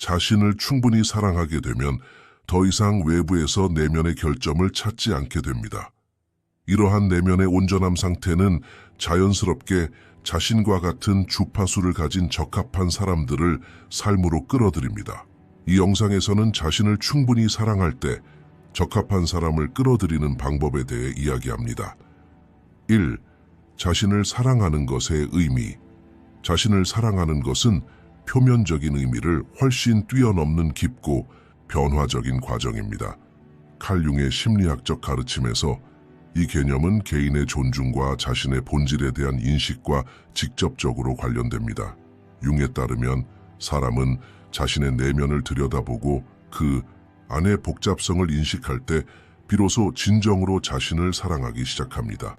자신을 충분히 사랑하게 되면 더 이상 외부에서 내면의 결점을 찾지 않게 됩니다. 이러한 내면의 온전함 상태는 자연스럽게 자신과 같은 주파수를 가진 적합한 사람들을 삶으로 끌어들입니다. 이 영상에서는 자신을 충분히 사랑할 때 적합한 사람을 끌어들이는 방법에 대해 이야기합니다. 1. 자신을 사랑하는 것의 의미. 자신을 사랑하는 것은 표면적인 의미를 훨씬 뛰어넘는 깊고 변화적인 과정입니다. 칼 융의 심리학적 가르침에서 이 개념은 개인의 존중과 자신의 본질에 대한 인식과 직접적으로 관련됩니다. 융에 따르면 사람은 자신의 내면을 들여다보고 그 안의 복잡성을 인식할 때 비로소 진정으로 자신을 사랑하기 시작합니다.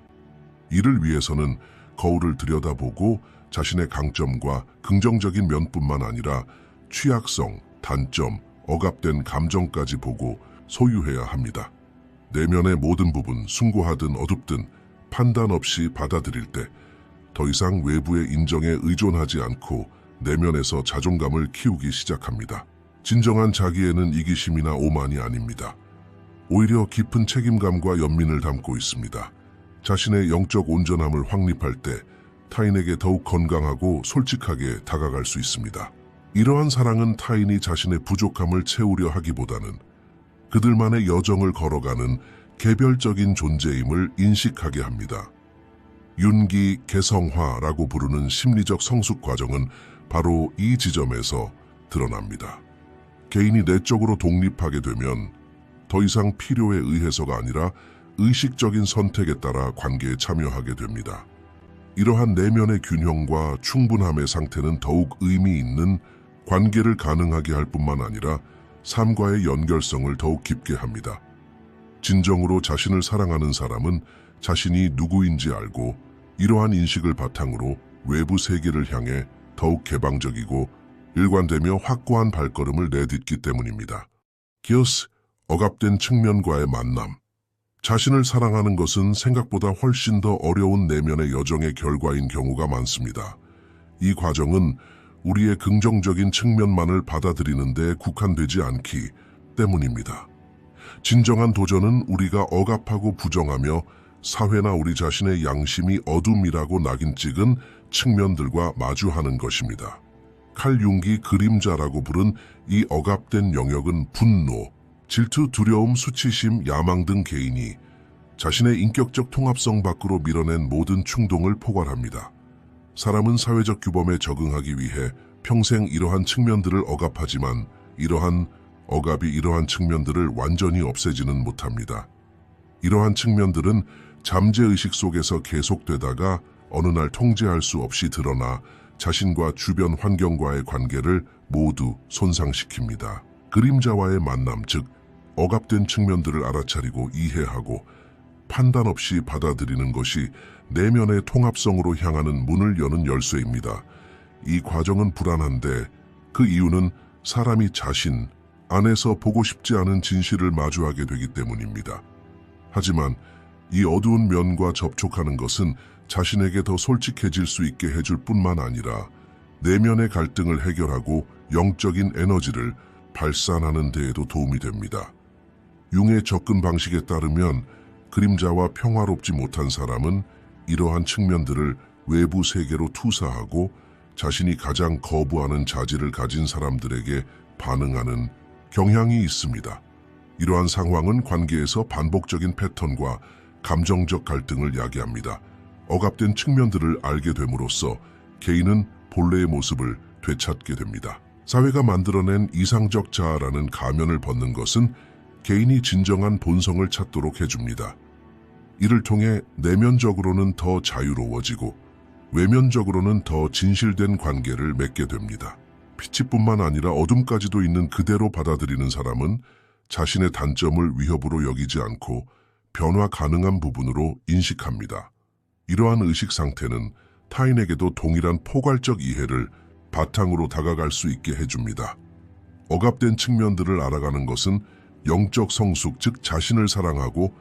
이를 위해서는 거울을 들여다보고 자신의 강점과 긍정적인 면뿐만 아니라 취약성, 단점, 억압된 감정까지 보고 소유해야 합니다. 내면의 모든 부분, 숭고하든 어둡든 판단 없이 받아들일 때 더 이상 외부의 인정에 의존하지 않고 내면에서 자존감을 키우기 시작합니다. 진정한 자기애는 이기심이나 오만이 아닙니다. 오히려 깊은 책임감과 연민을 담고 있습니다. 자신의 영적 온전함을 확립할 때 타인에게 더욱 건강하고 솔직하게 다가갈 수 있습니다. 이러한 사랑은 타인이 자신의 부족함을 채우려 하기보다는 그들만의 여정을 걸어가는 개별적인 존재임을 인식하게 합니다. 윤기 개성화라고 부르는 심리적 성숙 과정은 바로 이 지점에서 드러납니다. 개인이 내적으로 독립하게 되면 더 이상 필요에 의해서가 아니라 의식적인 선택에 따라 관계에 참여하게 됩니다. 이러한 내면의 균형과 충분함의 상태는 더욱 의미 있는 관계를 가능하게 할 뿐만 아니라 삶과의 연결성을 더욱 깊게 합니다. 진정으로 자신을 사랑하는 사람은 자신이 누구인지 알고 이러한 인식을 바탕으로 외부 세계를 향해 더욱 개방적이고 일관되며 확고한 발걸음을 내딛기 때문입니다. 기어스, 억압된 측면과의 만남. 자신을 사랑하는 것은 생각보다 훨씬 더 어려운 내면의 여정의 결과인 경우가 많습니다. 이 과정은 우리의 긍정적인 측면만을 받아들이는 데 국한되지 않기 때문입니다. 진정한 도전은 우리가 억압하고 부정하며 사회나 우리 자신의 양심이 어둠이라고 낙인 찍은 측면들과 마주하는 것입니다. 칼 융기 그림자라고 부른 이 억압된 영역은 분노, 질투, 두려움, 수치심, 야망 등 개인이 자신의 인격적 통합성 밖으로 밀어낸 모든 충동을 포괄합니다. 사람은 사회적 규범에 적응하기 위해 평생 이러한 측면들을 억압하지만 이러한 억압이 이러한 측면들을 완전히 없애지는 못합니다. 이러한 측면들은 잠재의식 속에서 계속되다가 어느 날 통제할 수 없이 드러나 자신과 주변 환경과의 관계를 모두 손상시킵니다. 그림자와의 만남, 즉 억압된 측면들을 알아차리고 이해하고 판단 없이 받아들이는 것이 내면의 통합성으로 향하는 문을 여는 열쇠입니다. 이 과정은 불안한데 그 이유는 사람이 자신 안에서 보고 싶지 않은 진실을 마주하게 되기 때문입니다. 하지만 이 어두운 면과 접촉하는 것은 자신에게 더 솔직해질 수 있게 해줄 뿐만 아니라 내면의 갈등을 해결하고 영적인 에너지를 발산하는 데에도 도움이 됩니다. 융의 접근 방식에 따르면 그림자와 평화롭지 못한 사람은 이러한 측면들을 외부 세계로 투사하고 자신이 가장 거부하는 자질을 가진 사람들에게 반응하는 경향이 있습니다. 이러한 상황은 관계에서 반복적인 패턴과 감정적 갈등을 야기합니다. 억압된 측면들을 알게 됨으로써 개인은 본래의 모습을 되찾게 됩니다. 사회가 만들어낸 이상적 자아라는 가면을 벗는 것은 개인이 진정한 본성을 찾도록 해줍니다. 이를 통해 내면적으로는 더 자유로워지고 외면적으로는 더 진실된 관계를 맺게 됩니다. 빛이뿐만 아니라 어둠까지도 있는 그대로 받아들이는 사람은 자신의 단점을 위협으로 여기지 않고 변화 가능한 부분으로 인식합니다. 이러한 의식 상태는 타인에게도 동일한 포괄적 이해를 바탕으로 다가갈 수 있게 해줍니다. 억압된 측면들을 알아가는 것은 영적 성숙, 즉 자신을 사랑하고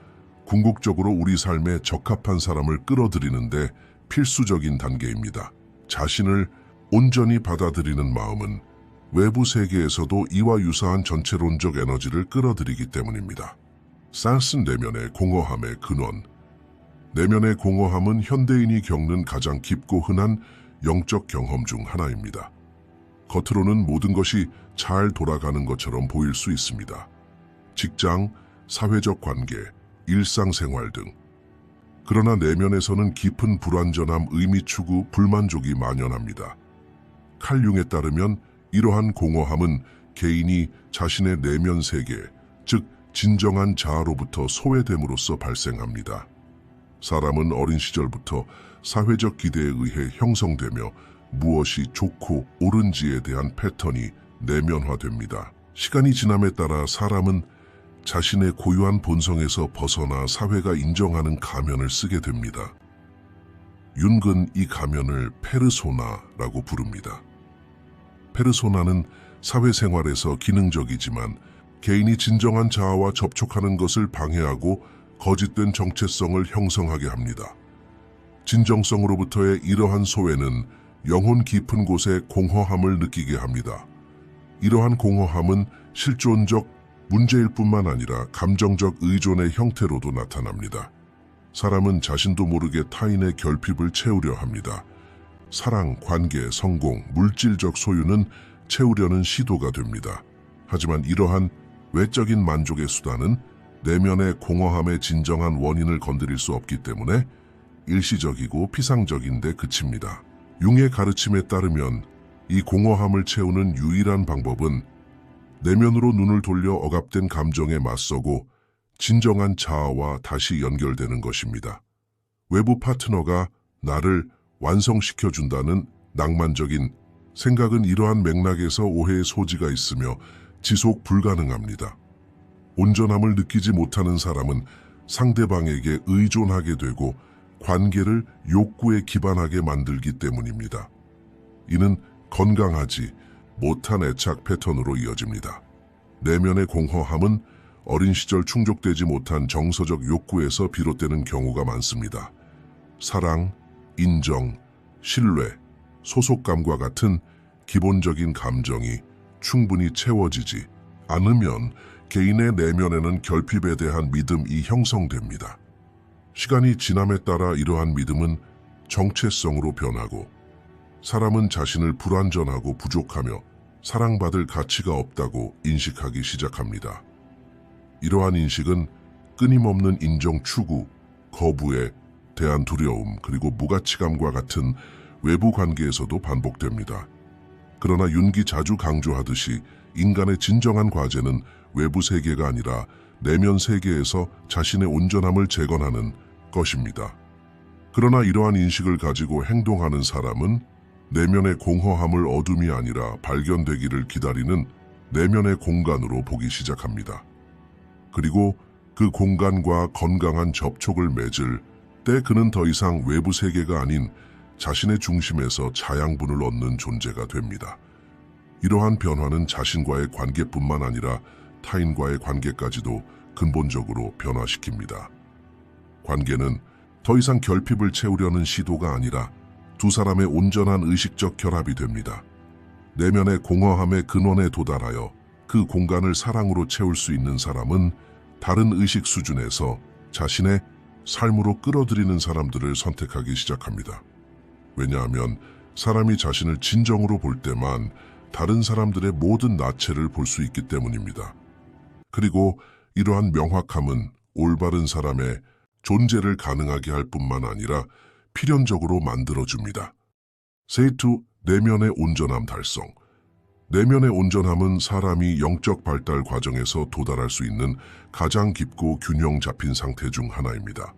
궁극적으로 우리 삶에 적합한 사람을 끌어들이는데 필수적인 단계입니다. 자신을 온전히 받아들이는 마음은 외부 세계에서도 이와 유사한 전체론적 에너지를 끌어들이기 때문입니다. 쌓은 내면의 공허함의 근원. 내면의 공허함은 현대인이 겪는 가장 깊고 흔한 영적 경험 중 하나입니다. 겉으로는 모든 것이 잘 돌아가는 것처럼 보일 수 있습니다. 직장, 사회적 관계, 일상생활 등. 그러나 내면에서는 깊은 불완전함, 의미 추구, 불만족이 만연합니다. 칼 융에 따르면 이러한 공허함은 개인이 자신의 내면 세계, 즉 진정한 자아로부터 소외됨으로써 발생합니다. 사람은 어린 시절부터 사회적 기대에 의해 형성되며 무엇이 좋고 옳은지에 대한 패턴이 내면화됩니다. 시간이 지남에 따라 사람은 자신의 고유한 본성에서 벗어나 사회가 인정하는 가면을 쓰게 됩니다. 윤근 이 가면을 페르소나라고 부릅니다. 페르소나는 사회생활에서 기능적이지만 개인이 진정한 자아와 접촉하는 것을 방해하고 거짓된 정체성을 형성하게 합니다. 진정성으로부터의 이러한 소외는 영혼 깊은 곳에 공허함을 느끼게 합니다. 이러한 공허함은 실존적 문제일 뿐만 아니라 감정적 의존의 형태로도 나타납니다. 사람은 자신도 모르게 타인의 결핍을 채우려 합니다. 사랑, 관계, 성공, 물질적 소유는 채우려는 시도가 됩니다. 하지만 이러한 외적인 만족의 수단은 내면의 공허함의 진정한 원인을 건드릴 수 없기 때문에 일시적이고 피상적인데 그칩니다. 융의 가르침에 따르면 이 공허함을 채우는 유일한 방법은 내면으로 눈을 돌려 억압된 감정에 맞서고 진정한 자아와 다시 연결되는 것입니다. 외부 파트너가 나를 완성시켜준다는 낭만적인 생각은 이러한 맥락에서 오해의 소지가 있으며 지속 불가능합니다. 온전함을 느끼지 못하는 사람은 상대방에게 의존하게 되고 관계를 욕구에 기반하게 만들기 때문입니다. 이는 건강하지 못한 애착 패턴으로 이어집니다. 내면의 공허함은 어린 시절 충족되지 못한 정서적 욕구에서 비롯되는 경우가 많습니다. 사랑, 인정, 신뢰, 소속감과 같은 기본적인 감정이 충분히 채워지지 않으면 개인의 내면에는 결핍에 대한 믿음이 형성됩니다. 시간이 지남에 따라 이러한 믿음은 정체성으로 변하고 사람은 자신을 불완전하고 부족하며 사랑받을 가치가 없다고 인식하기 시작합니다. 이러한 인식은 끊임없는 인정 추구, 거부에 대한 두려움, 그리고 무가치감과 같은 외부 관계에서도 반복됩니다. 그러나 윤기 자주 강조하듯이 인간의 진정한 과제는 외부 세계가 아니라 내면 세계에서 자신의 온전함을 재건하는 것입니다. 그러나 이러한 인식을 가지고 행동하는 사람은 내면의 공허함을 어둠이 아니라 발견되기를 기다리는 내면의 공간으로 보기 시작합니다. 그리고 그 공간과 건강한 접촉을 맺을 때 그는 더 이상 외부 세계가 아닌 자신의 중심에서 자양분을 얻는 존재가 됩니다. 이러한 변화는 자신과의 관계뿐만 아니라 타인과의 관계까지도 근본적으로 변화시킵니다. 관계는 더 이상 결핍을 채우려는 시도가 아니라 두 사람의 온전한 의식적 결합이 됩니다. 내면의 공허함의 근원에 도달하여 그 공간을 사랑으로 채울 수 있는 사람은 다른 의식 수준에서 자신의 삶으로 끌어들이는 사람들을 선택하기 시작합니다. 왜냐하면 사람이 자신을 진정으로 볼 때만 다른 사람들의 모든 나체를 볼 수 있기 때문입니다. 그리고 이러한 명확함은 올바른 사람의 존재를 가능하게 할 뿐만 아니라 필연적으로 만들어줍니다. 세이투 내면의 온전함 달성. 내면의 온전함은 사람이 영적 발달 과정에서 도달할 수 있는 가장 깊고 균형 잡힌 상태 중 하나입니다.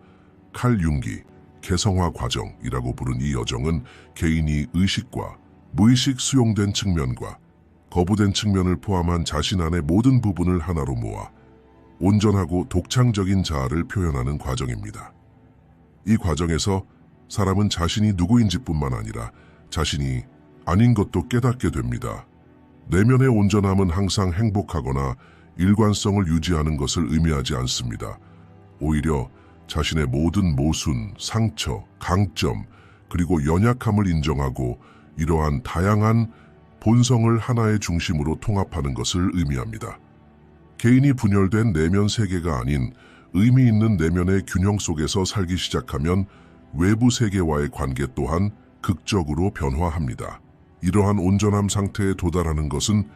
칼 융기, 개성화 과정이라고 부른 이 여정은 개인이 의식과 무의식 수용된 측면과 거부된 측면을 포함한 자신 안의 모든 부분을 하나로 모아 온전하고 독창적인 자아를 표현하는 과정입니다. 이 과정에서 사람은 자신이 누구인지뿐만 아니라 자신이 아닌 것도 깨닫게 됩니다. 내면의 온전함은 항상 행복하거나 일관성을 유지하는 것을 의미하지 않습니다. 오히려 자신의 모든 모순, 상처, 강점, 그리고 연약함을 인정하고 이러한 다양한 본성을 하나의 중심으로 통합하는 것을 의미합니다. 개인이 분열된 내면 세계가 아닌 의미 있는 내면의 균형 속에서 살기 시작하면 외부 세계와의 관계 또한 극적으로 변화합니다. 이러한 온전함 상태에 도달하는 것은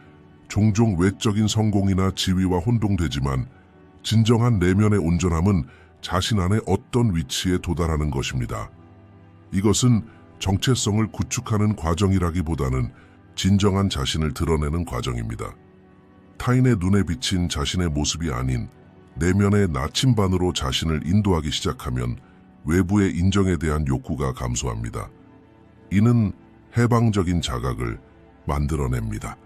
종종 외적인 성공이나 지위와 혼동되지만 진정한 내면의 온전함은 자신 안에 어떤 위치에 도달하는 것입니다. 이것은 정체성을 구축하는 과정이라기보다는 진정한 자신을 드러내는 과정입니다. 타인의 눈에 비친 자신의 모습이 아닌 내면의 나침반으로 자신을 인도하기 시작하면 외부의 인정에 대한 욕구가 감소합니다. 이는 해방적인 자각을 만들어냅니다.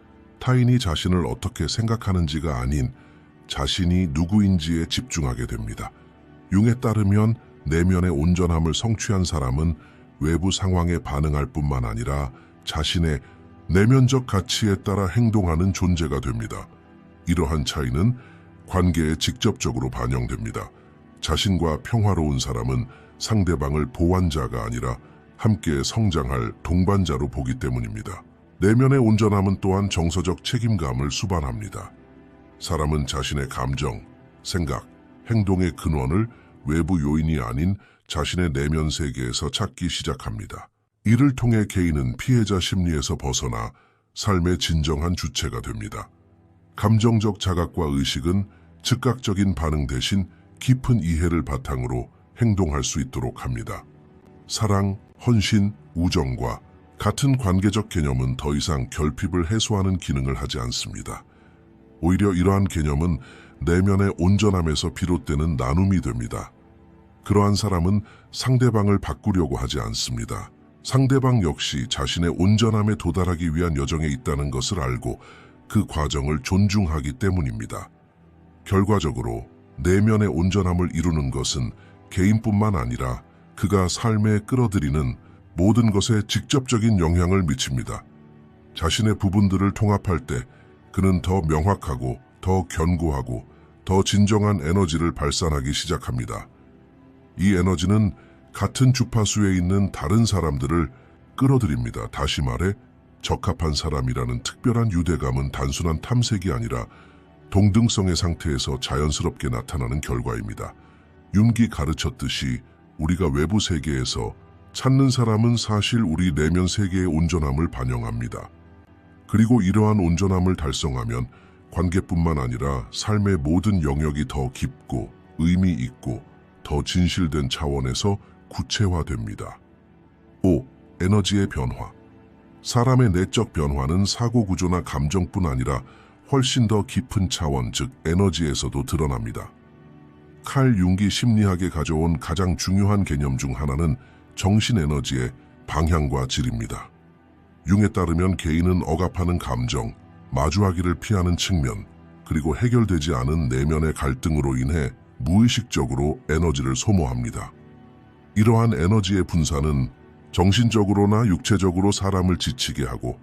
타인이 자신을 어떻게 생각하는지가 아닌 자신이 누구인지에 집중하게 됩니다. 융에 따르면 내면의 온전함을 성취한 사람은 외부 상황에 반응할 뿐만 아니라 자신의 내면적 가치에 따라 행동하는 존재가 됩니다. 이러한 차이는 관계에 직접적으로 반영됩니다. 자신과 평화로운 사람은 상대방을 보완자가 아니라 함께 성장할 동반자로 보기 때문입니다. 내면의 온전함은 또한 정서적 책임감을 수반합니다. 사람은 자신의 감정, 생각, 행동의 근원을 외부 요인이 아닌 자신의 내면 세계에서 찾기 시작합니다. 이를 통해 개인은 피해자 심리에서 벗어나 삶의 진정한 주체가 됩니다. 감정적 자각과 의식은 즉각적인 반응 대신 깊은 이해를 바탕으로 행동할 수 있도록 합니다. 사랑, 헌신, 우정과 같은 관계적 개념은 더 이상 결핍을 해소하는 기능을 하지 않습니다. 오히려 이러한 개념은 내면의 온전함에서 비롯되는 나눔이 됩니다. 그러한 사람은 상대방을 바꾸려고 하지 않습니다. 상대방 역시 자신의 온전함에 도달하기 위한 여정에 있다는 것을 알고 그 과정을 존중하기 때문입니다. 결과적으로 내면의 온전함을 이루는 것은 개인뿐만 아니라 그가 삶에 끌어들이는 모든 것에 직접적인 영향을 미칩니다. 자신의 부분들을 통합할 때 그는 더 명확하고 더 견고하고 더 진정한 에너지를 발산하기 시작합니다. 이 에너지는 같은 주파수에 있는 다른 사람들을 끌어들입니다. 다시 말해 적합한 사람이라는 특별한 유대감은 단순한 탐색이 아니라 동등성의 상태에서 자연스럽게 나타나는 결과입니다. 융기 가르쳤듯이 우리가 외부 세계에서 찾는 사람은 사실 우리 내면 세계의 온전함을 반영합니다. 그리고 이러한 온전함을 달성하면 관계뿐만 아니라 삶의 모든 영역이 더 깊고 의미 있고 더 진실된 차원에서 구체화됩니다. 5. 에너지의 변화. 사람의 내적 변화는 사고 구조나 감정뿐 아니라 훨씬 더 깊은 차원, 즉 에너지에서도 드러납니다. 칼 융기 심리학에 가져온 가장 중요한 개념 중 하나는 정신 에너지의 방향과 질입니다. 융에 따르면 개인은 억압하는 감정, 마주하기를 피하는 측면, 그리고 해결되지 않은 내면의 갈등으로 인해 무의식적으로 에너지를 소모합니다. 이러한 에너지의 분산은 정신적으로나 육체적으로 사람을 지치게 하고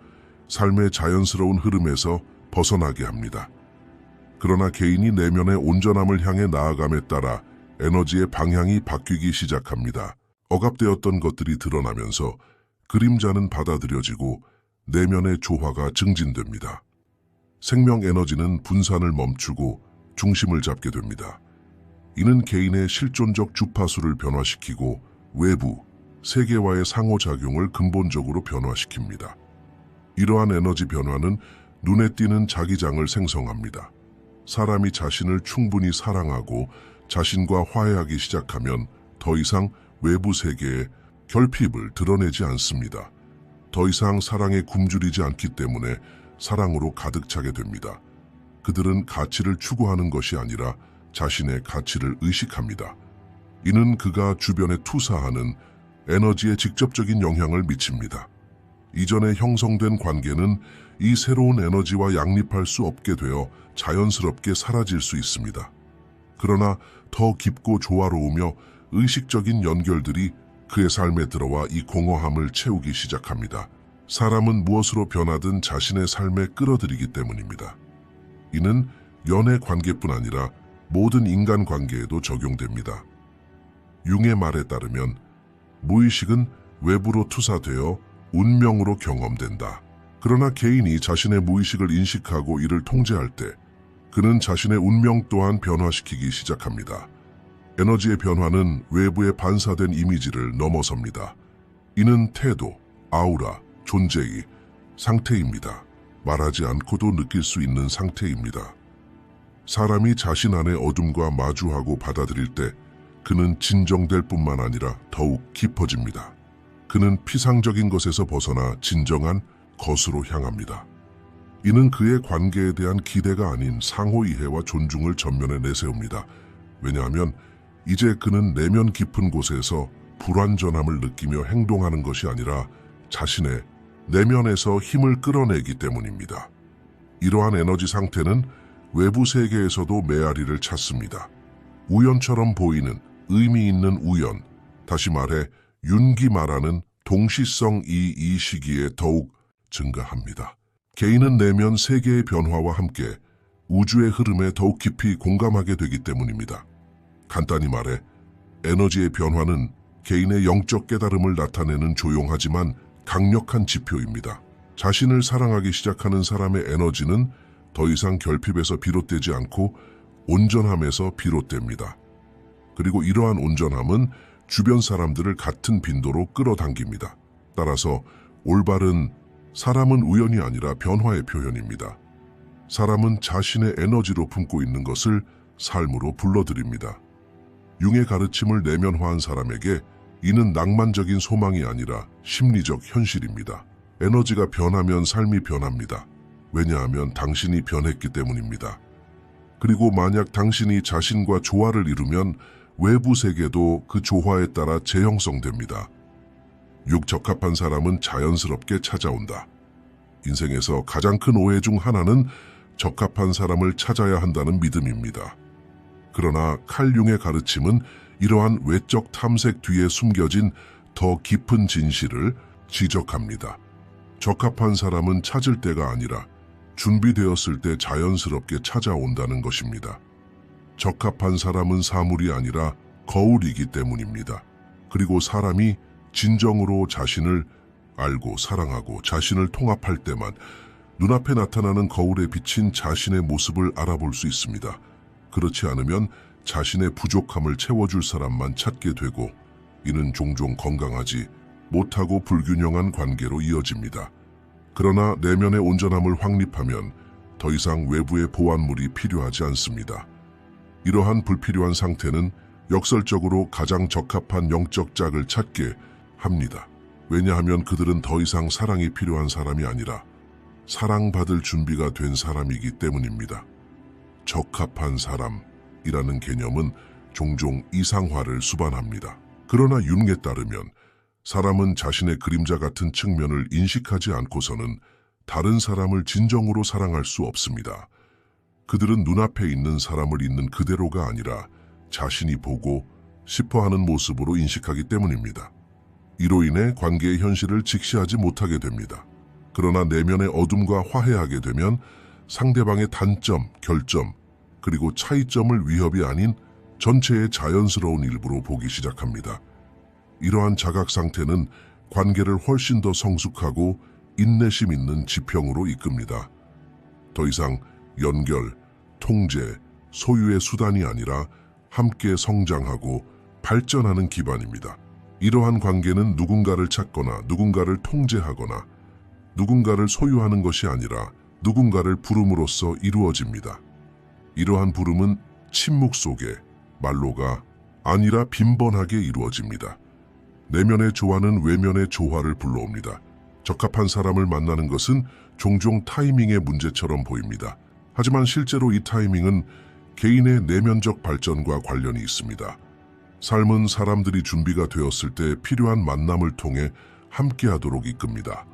삶의 자연스러운 흐름에서 벗어나게 합니다. 그러나 개인이 내면의 온전함을 향해 나아감에 따라 에너지의 방향이 바뀌기 시작합니다. 억압되었던 것들이 드러나면서 그림자는 받아들여지고 내면의 조화가 증진됩니다. 생명 에너지는 분산을 멈추고 중심을 잡게 됩니다. 이는 개인의 실존적 주파수를 변화시키고 외부, 세계와의 상호작용을 근본적으로 변화시킵니다. 이러한 에너지 변화는 눈에 띄는 자기장을 생성합니다. 사람이 자신을 충분히 사랑하고 자신과 화해하기 시작하면 더 이상 외부 세계에 결핍을 드러내지 않습니다. 더 이상 사랑에 굶주리지 않기 때문에 사랑으로 가득 차게 됩니다. 그들은 가치를 추구하는 것이 아니라 자신의 가치를 의식합니다. 이는 그가 주변에 투사하는 에너지에 직접적인 영향을 미칩니다. 이전에 형성된 관계는 이 새로운 에너지와 양립할 수 없게 되어 자연스럽게 사라질 수 있습니다. 그러나 더 깊고 조화로우며 의식적인 연결들이 그의 삶에 들어와 이 공허함을 채우기 시작합니다. 사람은 무엇으로 변하든 자신의 삶에 끌어들이기 때문입니다. 이는 연애 관계뿐 아니라 모든 인간 관계에도 적용됩니다. 융의 말에 따르면 무의식은 외부로 투사되어 운명으로 경험된다. 그러나 개인이 자신의 무의식을 인식하고 이를 통제할 때 그는 자신의 운명 또한 변화시키기 시작합니다. 에너지의 변화는 외부에 반사된 이미지를 넘어섭니다. 이는 태도, 아우라, 존재의 상태입니다. 말하지 않고도 느낄 수 있는 상태입니다. 사람이 자신 안의 어둠과 마주하고 받아들일 때 그는 진정될 뿐만 아니라 더욱 깊어집니다. 그는 피상적인 것에서 벗어나 진정한 것으로 향합니다. 이는 그의 관계에 대한 기대가 아닌 상호이해와 존중을 전면에 내세웁니다. 왜냐하면 이제 그는 내면 깊은 곳에서 불완전함을 느끼며 행동하는 것이 아니라 자신의 내면에서 힘을 끌어내기 때문입니다. 이러한 에너지 상태는 외부 세계에서도 메아리를 찾습니다. 우연처럼 보이는 의미 있는 우연, 다시 말해 윤기 말하는 동시성이 이 시기에 더욱 증가합니다. 개인은 내면 세계의 변화와 함께 우주의 흐름에 더욱 깊이 공감하게 되기 때문입니다. 간단히 말해 에너지의 변화는 개인의 영적 깨달음을 나타내는 조용하지만 강력한 지표입니다. 자신을 사랑하기 시작하는 사람의 에너지는 더 이상 결핍에서 비롯되지 않고 온전함에서 비롯됩니다. 그리고 이러한 온전함은 주변 사람들을 같은 빈도로 끌어당깁니다. 따라서 올바른 사람은 우연이 아니라 변화의 표현입니다. 사람은 자신의 에너지로 품고 있는 것을 삶으로 불러들입니다. 융의 가르침을 내면화한 사람에게 이는 낭만적인 소망이 아니라 심리적 현실입니다. 에너지가 변하면 삶이 변합니다. 왜냐하면 당신이 변했기 때문입니다. 그리고 만약 당신이 자신과 조화를 이루면 외부 세계도 그 조화에 따라 재형성됩니다. 적합한 사람은 자연스럽게 찾아온다. 인생에서 가장 큰 오해 중 하나는 적합한 사람을 찾아야 한다는 믿음입니다. 그러나 칼 융의 가르침은 이러한 외적 탐색 뒤에 숨겨진 더 깊은 진실을 지적합니다. 적합한 사람은 찾을 때가 아니라 준비되었을 때 자연스럽게 찾아온다는 것입니다. 적합한 사람은 사물이 아니라 거울이기 때문입니다. 그리고 사람이 진정으로 자신을 알고 사랑하고 자신을 통합할 때만 눈앞에 나타나는 거울에 비친 자신의 모습을 알아볼 수 있습니다. 그렇지 않으면 자신의 부족함을 채워줄 사람만 찾게 되고 이는 종종 건강하지 못하고 불균형한 관계로 이어집니다. 그러나 내면의 온전함을 확립하면 더 이상 외부의 보완물이 필요하지 않습니다. 이러한 불필요한 상태는 역설적으로 가장 적합한 영적 짝을 찾게 합니다. 왜냐하면 그들은 더 이상 사랑이 필요한 사람이 아니라 사랑받을 준비가 된 사람이기 때문입니다. 적합한 사람이라는 개념은 종종 이상화를 수반합니다. 그러나 융에 따르면 사람은 자신의 그림자 같은 측면을 인식하지 않고서는 다른 사람을 진정으로 사랑할 수 없습니다. 그들은 눈앞에 있는 사람을 있는 그대로가 아니라 자신이 보고 싶어하는 모습으로 인식하기 때문입니다. 이로 인해 관계의 현실을 직시하지 못하게 됩니다. 그러나 내면의 어둠과 화해하게 되면 상대방의 단점, 결점, 그리고 차이점을 위협이 아닌 전체의 자연스러운 일부로 보기 시작합니다. 이러한 자각 상태는 관계를 훨씬 더 성숙하고 인내심 있는 지평으로 이끕니다. 더 이상 연결, 통제, 소유의 수단이 아니라 함께 성장하고 발전하는 기반입니다. 이러한 관계는 누군가를 찾거나 누군가를 통제하거나 누군가를 소유하는 것이 아니라 누군가를 부름으로써 이루어집니다. 이러한 부름은 침묵 속에 말로가 아니라 빈번하게 이루어집니다. 내면의 조화는 외면의 조화를 불러옵니다. 적합한 사람을 만나는 것은 종종 타이밍의 문제처럼 보입니다. 하지만 실제로 이 타이밍은 개인의 내면적 발전과 관련이 있습니다. 삶은 사람들이 준비가 되었을 때 필요한 만남을 통해 함께하도록 이끕니다.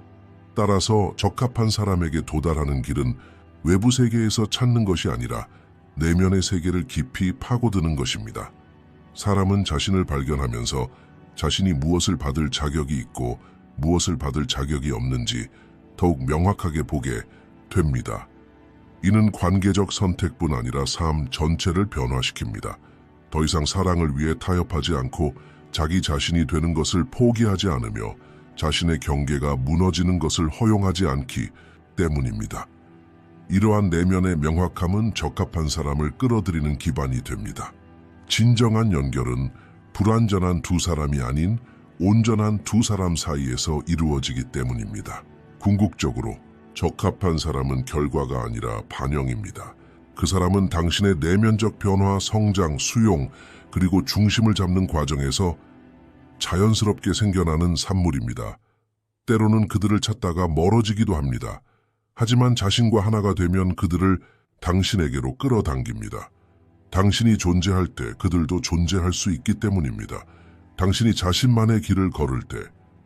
따라서 적합한 사람에게 도달하는 길은 외부 세계에서 찾는 것이 아니라 내면의 세계를 깊이 파고드는 것입니다. 사람은 자신을 발견하면서 자신이 무엇을 받을 자격이 있고 무엇을 받을 자격이 없는지 더욱 명확하게 보게 됩니다. 이는 관계적 선택뿐 아니라 삶 전체를 변화시킵니다. 더 이상 사랑을 위해 타협하지 않고 자기 자신이 되는 것을 포기하지 않으며 자신의 경계가 무너지는 것을 허용하지 않기 때문입니다. 이러한 내면의 명확함은 적합한 사람을 끌어들이는 기반이 됩니다. 진정한 연결은 불완전한 두 사람이 아닌 온전한 두 사람 사이에서 이루어지기 때문입니다. 궁극적으로 적합한 사람은 결과가 아니라 반영입니다. 그 사람은 당신의 내면적 변화, 성장, 수용, 그리고 중심을 잡는 과정에서 자연스럽게 생겨나는 산물입니다. 때로는 그들을 찾다가 멀어지기도 합니다. 하지만 자신과 하나가 되면 그들을 당신에게로 끌어당깁니다. 당신이 존재할 때 그들도 존재할 수 있기 때문입니다. 당신이 자신만의 길을 걸을 때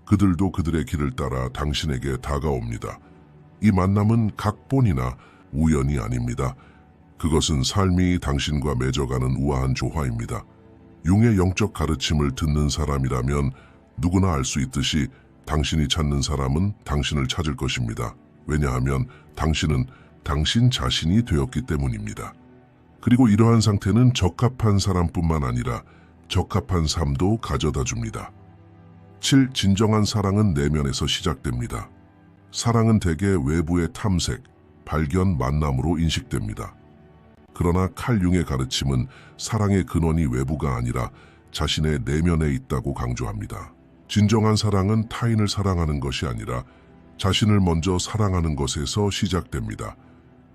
그들도 그들의 길을 따라 당신에게 다가옵니다. 이 만남은 각본이나 우연이 아닙니다. 그것은 삶이 당신과 맺어가는 우아한 조화입니다. 융의 영적 가르침을 듣는 사람이라면 누구나 알 수 있듯이 당신이 찾는 사람은 당신을 찾을 것입니다. 왜냐하면 당신은 당신 자신이 되었기 때문입니다. 그리고 이러한 상태는 적합한 사람뿐만 아니라 적합한 삶도 가져다 줍니다. 7. 진정한 사랑은 내면에서 시작됩니다. 사랑은 대개 외부의 탐색, 발견, 만남으로 인식됩니다. 그러나 칼 융의 가르침은 사랑의 근원이 외부가 아니라 자신의 내면에 있다고 강조합니다. 진정한 사랑은 타인을 사랑하는 것이 아니라 자신을 먼저 사랑하는 것에서 시작됩니다.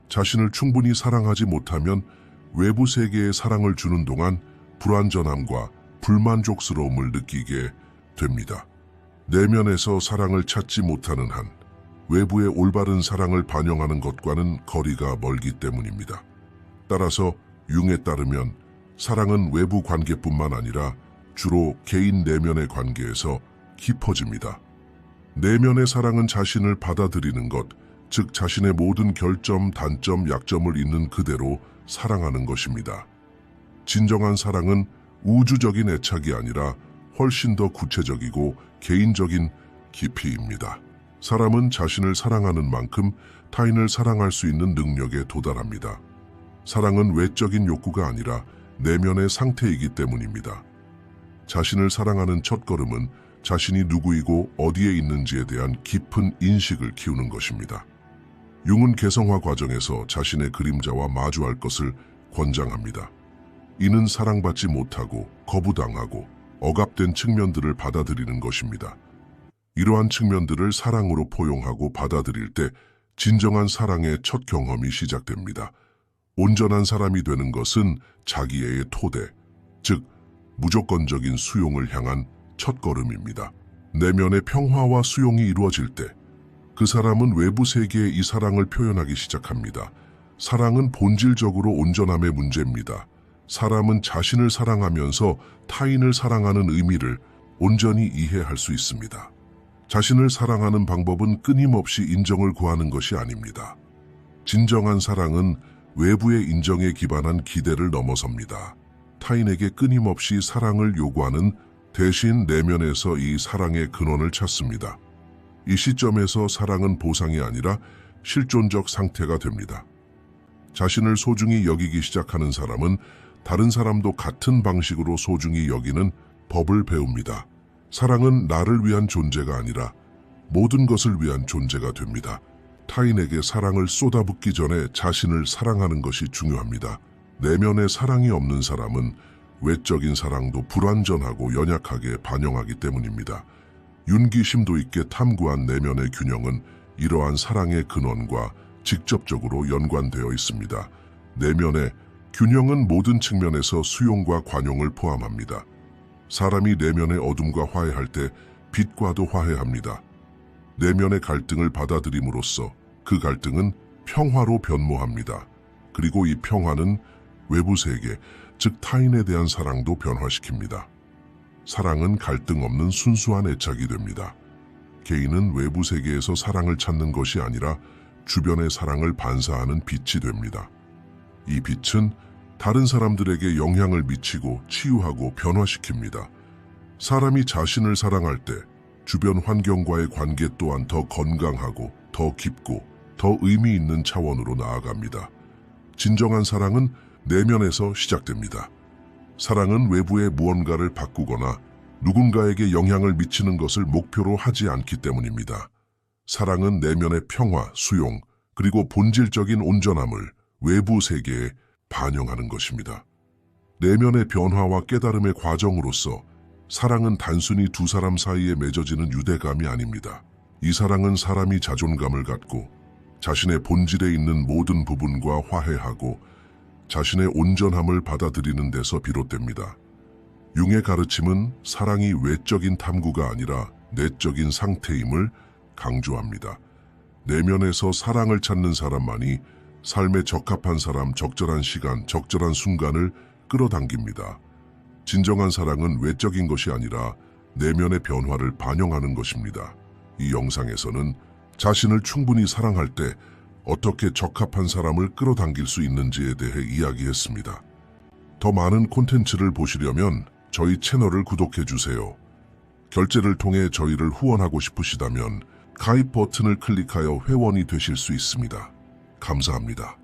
자신을 충분히 사랑하지 못하면 외부 세계에 사랑을 주는 동안 불완전함과 불만족스러움을 느끼게 됩니다. 내면에서 사랑을 찾지 못하는 한 외부의 올바른 사랑을 반영하는 것과는 거리가 멀기 때문입니다. 따라서 융에 따르면 사랑은 외부 관계뿐만 아니라 주로 개인 내면의 관계에서 깊어집니다. 내면의 사랑은 자신을 받아들이는 것, 즉 자신의 모든 결점, 단점, 약점을 있는 그대로 사랑하는 것입니다. 진정한 사랑은 우주적인 애착이 아니라 훨씬 더 구체적이고 개인적인 깊이입니다. 사람은 자신을 사랑하는 만큼 타인을 사랑할 수 있는 능력에 도달합니다. 사랑은 외적인 욕구가 아니라 내면의 상태이기 때문입니다. 자신을 사랑하는 첫걸음은 자신이 누구이고 어디에 있는지에 대한 깊은 인식을 키우는 것입니다. 융은 개성화 과정에서 자신의 그림자와 마주할 것을 권장합니다. 이는 사랑받지 못하고 거부당하고 억압된 측면들을 받아들이는 것입니다. 이러한 측면들을 사랑으로 포용하고 받아들일 때 진정한 사랑의 첫 경험이 시작됩니다. 온전한 사람이 되는 것은 자기애의 토대, 즉 무조건적인 수용을 향한 첫걸음입니다. 내면의 평화와 수용이 이루어질 때 그 사람은 외부 세계에 이 사랑을 표현하기 시작합니다. 사랑은 본질적으로 온전함의 문제입니다. 사람은 자신을 사랑하면서 타인을 사랑하는 의미를 온전히 이해할 수 있습니다. 자신을 사랑하는 방법은 끊임없이 인정을 구하는 것이 아닙니다. 진정한 사랑은 외부의 인정에 기반한 기대를 넘어섭니다. 타인에게 끊임없이 사랑을 요구하는 대신 내면에서 이 사랑의 근원을 찾습니다. 이 시점에서 사랑은 보상이 아니라 실존적 상태가 됩니다. 자신을 소중히 여기기 시작하는 사람은 다른 사람도 같은 방식으로 소중히 여기는 법을 배웁니다. 사랑은 나를 위한 존재가 아니라 모든 것을 위한 존재가 됩니다. 타인에게 사랑을 쏟아붓기 전에 자신을 사랑하는 것이 중요합니다. 내면에 사랑이 없는 사람은 외적인 사랑도 불완전하고 연약하게 반영하기 때문입니다. 윤기 심도 있게 탐구한 내면의 균형은 이러한 사랑의 근원과 직접적으로 연관되어 있습니다. 내면의 균형은 모든 측면에서 수용과 관용을 포함합니다. 사람이 내면의 어둠과 화해할 때 빛과도 화해합니다. 내면의 갈등을 받아들임으로써 그 갈등은 평화로 변모합니다. 그리고 이 평화는 외부 세계, 즉 타인에 대한 사랑도 변화시킵니다. 사랑은 갈등 없는 순수한 애착이 됩니다. 개인은 외부 세계에서 사랑을 찾는 것이 아니라 주변의 사랑을 반사하는 빛이 됩니다. 이 빛은 다른 사람들에게 영향을 미치고 치유하고 변화시킵니다. 사람이 자신을 사랑할 때 주변 환경과의 관계 또한 더 건강하고 더 깊고 더 의미 있는 차원으로 나아갑니다. 진정한 사랑은 내면에서 시작됩니다. 사랑은 외부의 무언가를 바꾸거나 누군가에게 영향을 미치는 것을 목표로 하지 않기 때문입니다. 사랑은 내면의 평화, 수용, 그리고 본질적인 온전함을 외부 세계에 반영하는 것입니다. 내면의 변화와 깨달음의 과정으로서 사랑은 단순히 두 사람 사이에 맺어지는 유대감이 아닙니다. 이 사랑은 사람이 자존감을 갖고 자신의 본질에 있는 모든 부분과 화해하고 자신의 온전함을 받아들이는 데서 비롯됩니다. 융의 가르침은 사랑이 외적인 탐구가 아니라 내적인 상태임을 강조합니다. 내면에서 사랑을 찾는 사람만이 삶에 적합한 사람, 적절한 시간, 적절한 순간을 끌어당깁니다. 진정한 사랑은 외적인 것이 아니라 내면의 변화를 반영하는 것입니다. 이 영상에서는 자신을 충분히 사랑할 때 어떻게 적합한 사람을 끌어당길 수 있는지에 대해 이야기했습니다. 더 많은 콘텐츠를 보시려면 저희 채널을 구독해 주세요. 결제를 통해 저희를 후원하고 싶으시다면 가입 버튼을 클릭하여 회원이 되실 수 있습니다. 감사합니다.